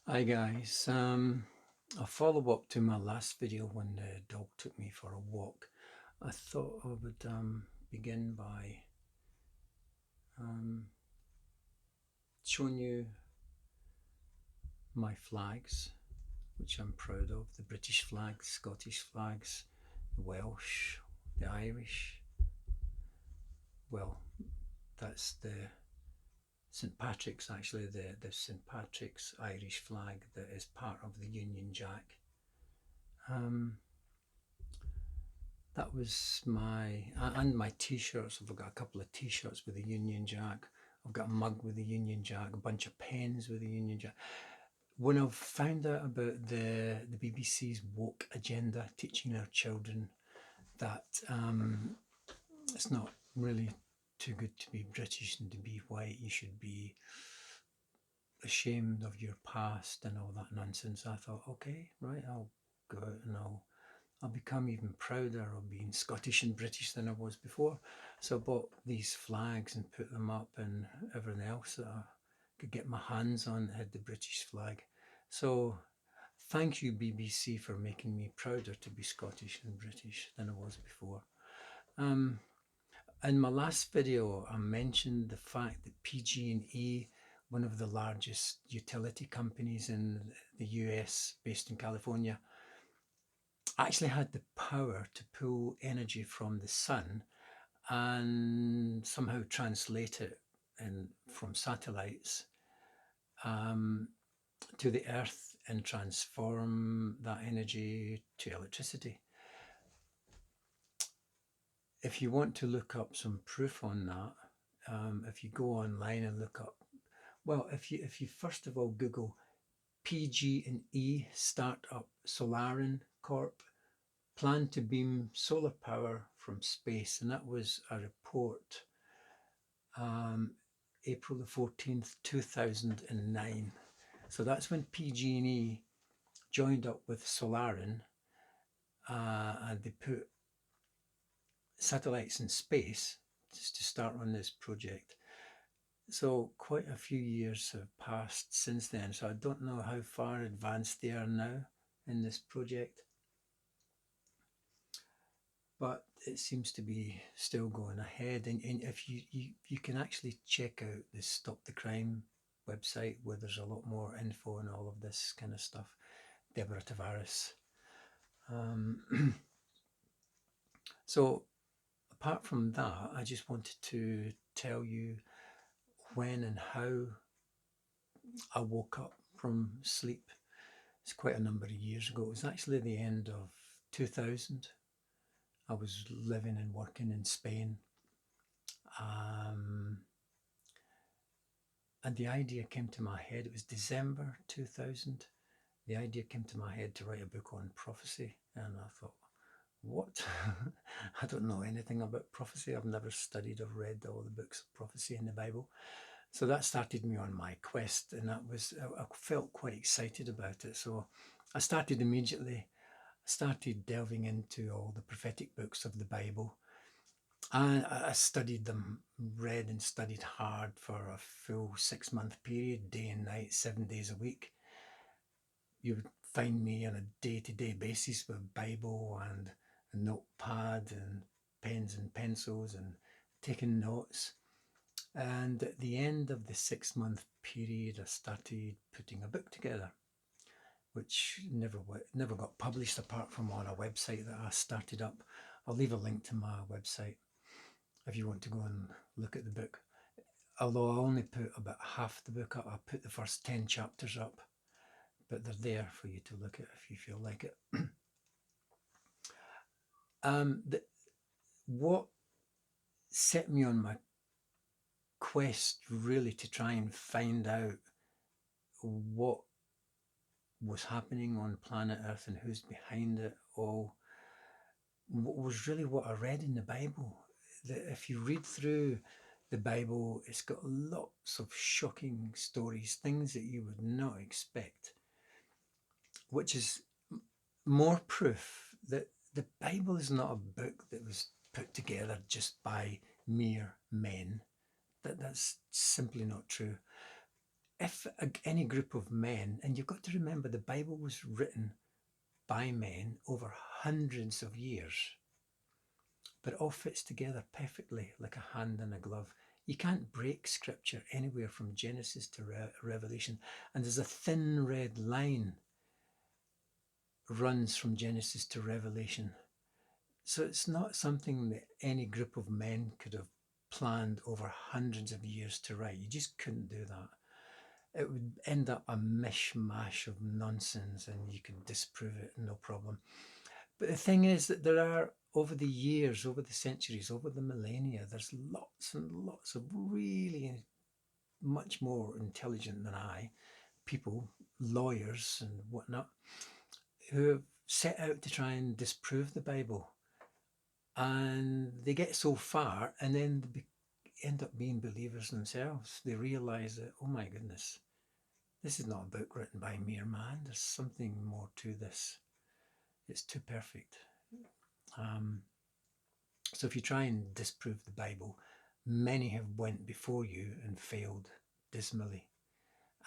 Hi guys, a follow-up to my last video when the dog took me for a walk. I thought I would begin by um, showing you my flags, which I'm proud of. The British flags, Scottish flags, the Welsh, the Irish. Well, that's the St. Patrick's actually, the St. Patrick's Irish flag that is part of the Union Jack. Um, That was and my t-shirts. I've got a couple of t-shirts with the Union Jack. I've got a mug with the Union Jack, a bunch of pens with the Union Jack. When I found out about the BBC's woke agenda, teaching our children that it's not really too good to be British and to be white, you should be ashamed of your past and all that nonsense, I thought, okay, right, I'll go out and I'll become even prouder of being Scottish and British than I was before. So I bought these flags and put them up and everything else that I could get my hands on that had the British flag. So thank you, BBC, for making me prouder to be Scottish and British than I was before. Um, in my last video, I mentioned the fact that PG&E, one of the largest utility companies in the US based in California, actually had the power to pull energy from the sun and somehow translate it from satellites um, to the earth and transform that energy to electricity. If you want to look up some proof on that, if you go online and look up, well, if you first of all Google PG&E startup Solarin Corp, planned to beam solar power from space, and that was a report um, April the 14th, 2009. So that's when PG&E joined up with Solarin and they put satellites in space just to start on this project. So quite a few years have passed since then. So I don't know how far advanced they are now in this project, but it seems to be still going ahead. And if you can actually check out the Stop the Crime website where there's a lot more info and all of this kind of stuff. Deborah Tavares. So apart from that, I just wanted to tell you when and how I woke up from sleep. It's quite a number of years ago. It was actually the end of 2000. I was living and working in Spain. Um, and the idea came to my head. It was December 2000. The idea came to my head to write a book on prophecy. And I thought, what? I don't know anything about prophecy. I've never studied or read all the books of prophecy in the Bible. So that started me on my quest, and I felt quite excited about it. So I started immediately. I started delving into all the prophetic books of the Bible. And I studied them, read and studied hard for a full 6 month period, day and night, 7 days a week. You would find me on a day-to-day basis with Bible and a notepad and pens and pencils and taking notes. And at the end of the 6 month period, I started putting a book together, which never got published apart from on a website that I started up. I'll leave a link to my website if you want to go and look at the book. Although I only put about half the book up, I put the first 10 chapters up, but they're there for you to look at if you feel like it. What set me on my quest really to try and find out what was happening on planet Earth and who's behind it all was really what I read in the Bible. That if you read through the Bible, it's got lots of shocking stories, things that you would not expect, which is more proof that the Bible is not a book that was put together just by mere men. That's simply not true. if any group of men, and you've got to remember the Bible was written by men over hundreds of years, but it all fits together perfectly like a hand in a glove. You can't break scripture anywhere from Genesis to Revelation. And there's a thin red line runs from Genesis to Revelation. So it's not something that any group of men could have planned over hundreds of years to write. You just couldn't do that. It would end up a mishmash of nonsense, and you could disprove it, no problem. But the thing is that there are, over the years, over the centuries, over the millennia, there's lots and lots of really much more intelligent than I people, lawyers and whatnot, who have set out to try and disprove the Bible. And they get so far, and then they end up being believers themselves. They realize that, oh my goodness, this is not a book written by mere man. There's something more to this. It's too perfect. So if you try and disprove the Bible, many have went before you and failed dismally,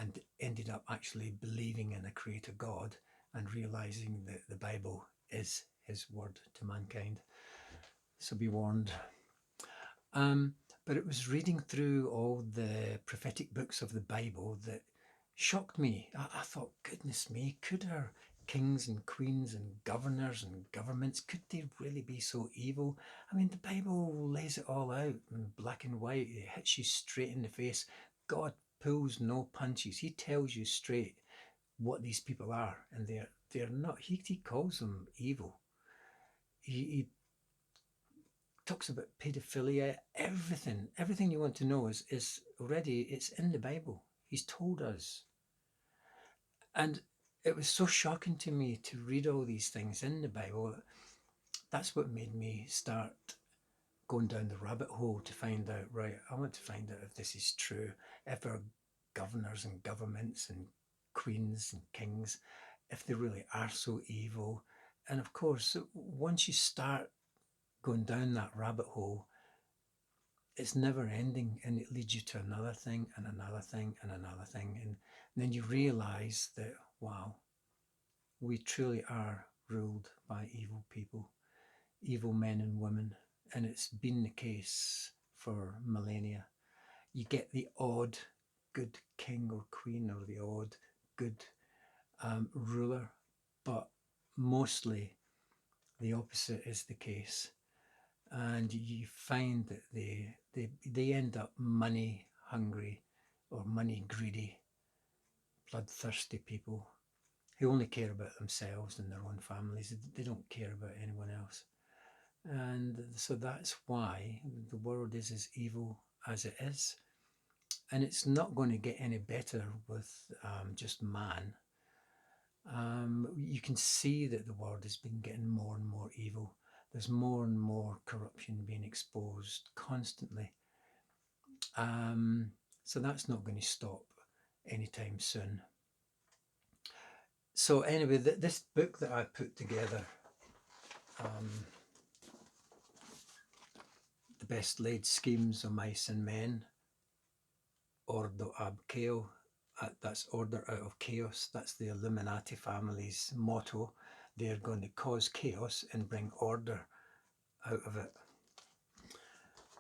and ended up actually believing in a creator God and realizing that the Bible is his word to mankind. So be warned. But it was reading through all the prophetic books of the Bible that shocked me. I thought, goodness me, could our kings and queens and governors and governments, could they really be so evil? I mean, the Bible lays it all out in black and white. It hits you straight in the face. God pulls no punches. He tells you straight what these people are, and they're not. He calls them evil. He talks about pedophilia. Everything you want to know is already, it's in the Bible. He's told us. And it was so shocking to me to read all these things in the Bible. That's what made me start going down the rabbit hole to find out, right, I want to find out if this is true, if our governors and governments and queens and kings, if they really are so evil. And of course, once you start going down that rabbit hole, it's never ending, and it leads you to another thing and another thing and another thing. And then you realize that, wow, we truly are ruled by evil people, evil men and women. And it's been the case for millennia. You get the odd good king or queen, or the odd good ruler, but mostly the opposite is the case. And you find that they end up money hungry or money greedy, bloodthirsty people who only care about themselves and their own families. They don't care about anyone else. And so that's why the world is as evil as it is. And it's not going to get any better with just man. You can see that the world has been getting more and more evil. There's more and more corruption being exposed constantly. So that's not going to stop anytime soon. So anyway, this book that I put together, The Best Laid Schemes of Mice and Men, Ordo ab Chaos, that's order out of chaos. That's the Illuminati family's motto. They're going to cause chaos and bring order out of it.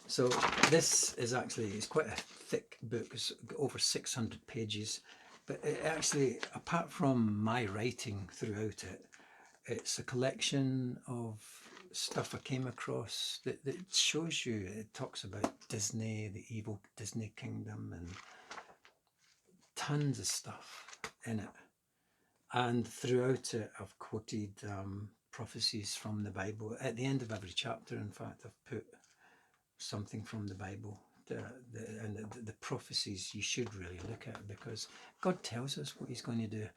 So this is actually, it's quite a thick book. It's over 600 pages. But it actually, apart from my writing throughout it, it's a collection of stuff I came across that shows you, it talks about Disney, the evil Disney kingdom, and tons of stuff in it. And throughout it, I've quoted prophecies from the Bible. At the end of every chapter, in fact, I've put something from the Bible. The prophecies you should really look at, because God tells us what he's going to do.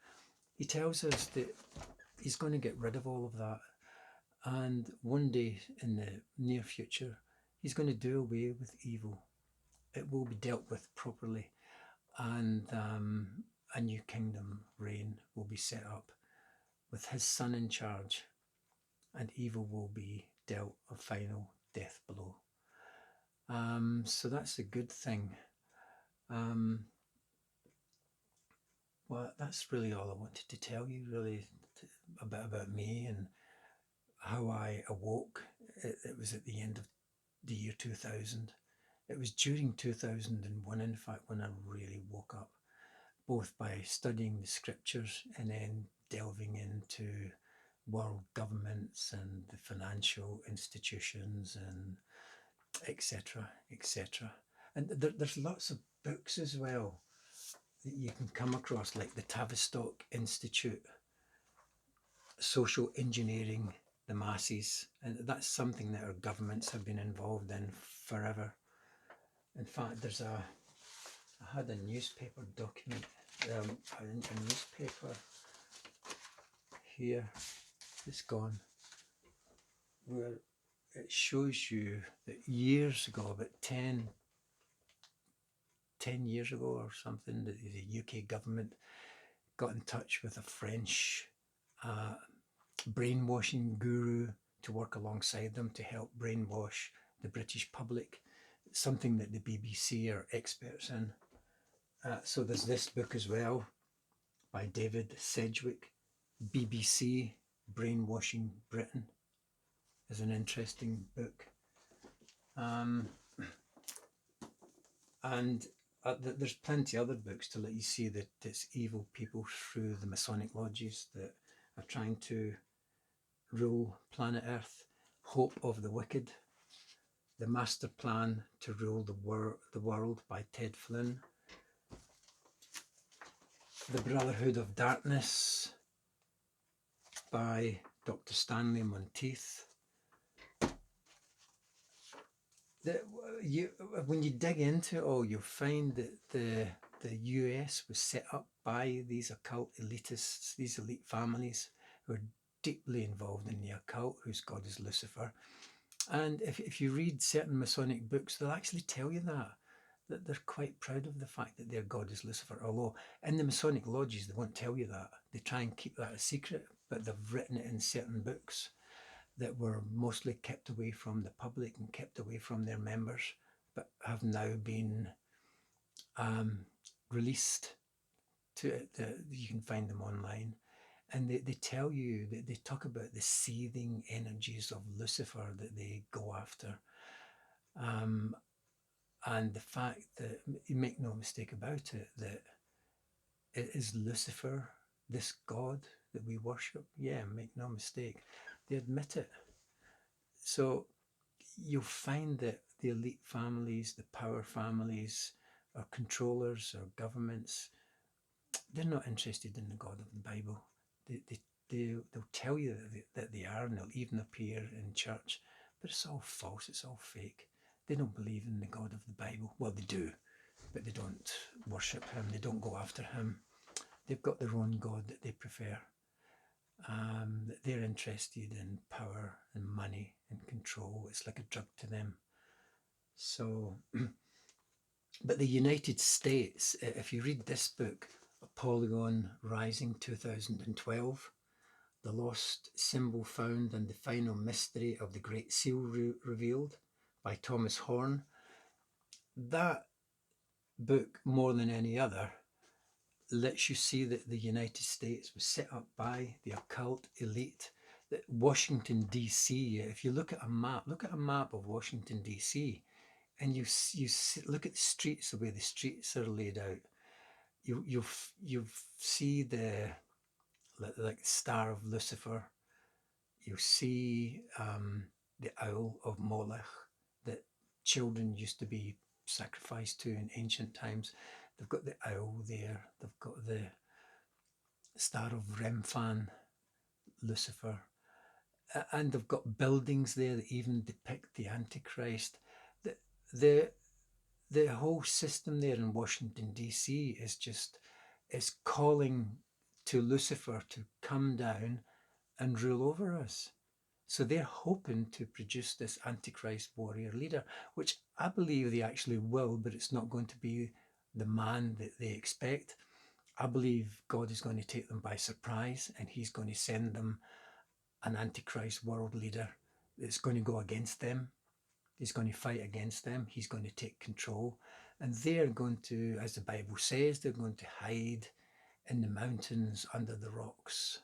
He tells us that he's going to get rid of all of that. And one day in the near future, he's going to do away with evil. It will be dealt with properly. And a new kingdom reign will be set up with his son in charge. And evil will be dealt a final death blow. So that's a good thing. Well, that's really all I wanted to tell you, really, a bit about me and how I awoke. It was at the end of the year 2000. It was during 2001, in fact, when I really woke up, both by studying the scriptures and then delving into world governments and the financial institutions and etc. etc. And there's lots of books as well that you can come across, like the Tavistock Institute, Social Engineering the Masses, and that's something that our governments have been involved in forever. In fact, I had a newspaper document, a newspaper here, it's gone, where it shows you that years ago, about 10 years ago or something, the UK government got in touch with a French uh, brainwashing guru to work alongside them to help brainwash the British public, something that the BBC are experts in. So there's this book as well by David Sedgwick, BBC Brainwashing Britain, is an interesting book. And there's plenty other books to let you see that it's evil people through the Masonic lodges that are trying to rule planet Earth. Hope of the Wicked, The Master Plan to Rule the World by Ted Flynn, The Brotherhood of Darkness by Dr. Stanley Monteith. When you dig into it all, you'll find that the US was set up by these occult elitists, these elite families who are deeply involved in the occult, whose god is Lucifer. And if you read certain Masonic books, they'll actually tell you that they're quite proud of the fact that their god is Lucifer. Although in the Masonic lodges, they won't tell you that. They try and keep that a secret, but they've written it in certain books that were mostly kept away from the public and kept away from their members, but have now been released to it. You can find them online. And they tell you, that they talk about the seething energies of Lucifer that they go after. And the fact that, you make no mistake about it, that it is Lucifer, this God that we worship. Yeah, make no mistake. They admit it. So you'll find that the elite families, the power families, or controllers or governments, they're not interested in the God of the Bible. They'll tell you that they are, and they'll even appear in church, but it's all false, it's all fake. They don't believe in the God of the Bible. Well, they do, but they don't worship him, they don't go after him. They've got their own God that they prefer. They're interested in power and money and control. It's like a drug to them. So, but the United States, if you read this book, Polygon Rising 2012, The Lost Symbol Found and the Final Mystery of the Great Seal Revealed by Thomas Horn, that book, more than any other, lets you see that the United States was set up by the occult elite. That Washington, D.C., if you look at a map of Washington, D.C., and you look at the streets, the way the streets are laid out, you see the like Star of Lucifer. You see the Owl of Moloch that children used to be sacrificed to in ancient times. They've got the owl there. They've got the Star of Remphan, Lucifer. And they've got buildings there that even depict the Antichrist. The whole system there in Washington, D.C. is calling to Lucifer to come down and rule over us. So they're hoping to produce this Antichrist warrior leader, which I believe they actually will, but it's not going to be the man that they expect. I believe God is going to take them by surprise, and he's going to send them an Antichrist world leader that's going to go against them. He's going to fight against them. He's going to take control. And they're going to, as the Bible says, they're going to hide in the mountains, under the rocks,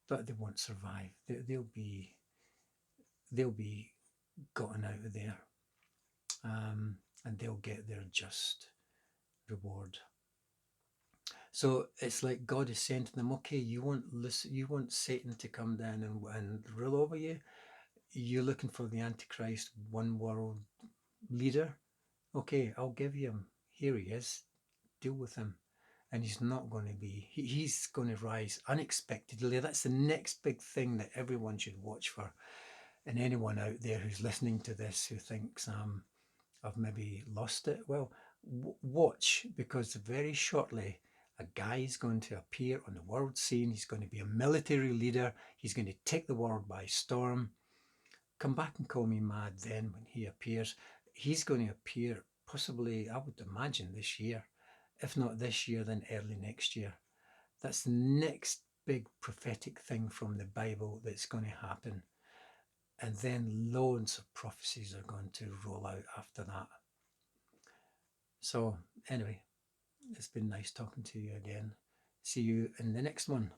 but they won't survive. They'll be gotten out of there, and they'll get their just reward. So it's like God is saying to them, okay, you want Satan to come down and rule over you. You're looking for the Antichrist, one world leader. Okay, I'll give you him. Here he is. Deal with him. And he's not going to be, he's going to rise unexpectedly. That's the next big thing that everyone should watch for. And anyone out there who's listening to this who thinks I've maybe lost it, well, watch, because very shortly a guy is going to appear on the world scene. He's going to be a military leader. He's going to take the world by storm. Come back and call me mad then when he appears. He's going to appear possibly, I would imagine, this year. If not this year, then early next year. That's the next big prophetic thing from the Bible that's going to happen. And then loads of prophecies are going to roll out after that. So anyway, it's been nice talking to you again. See you in the next one.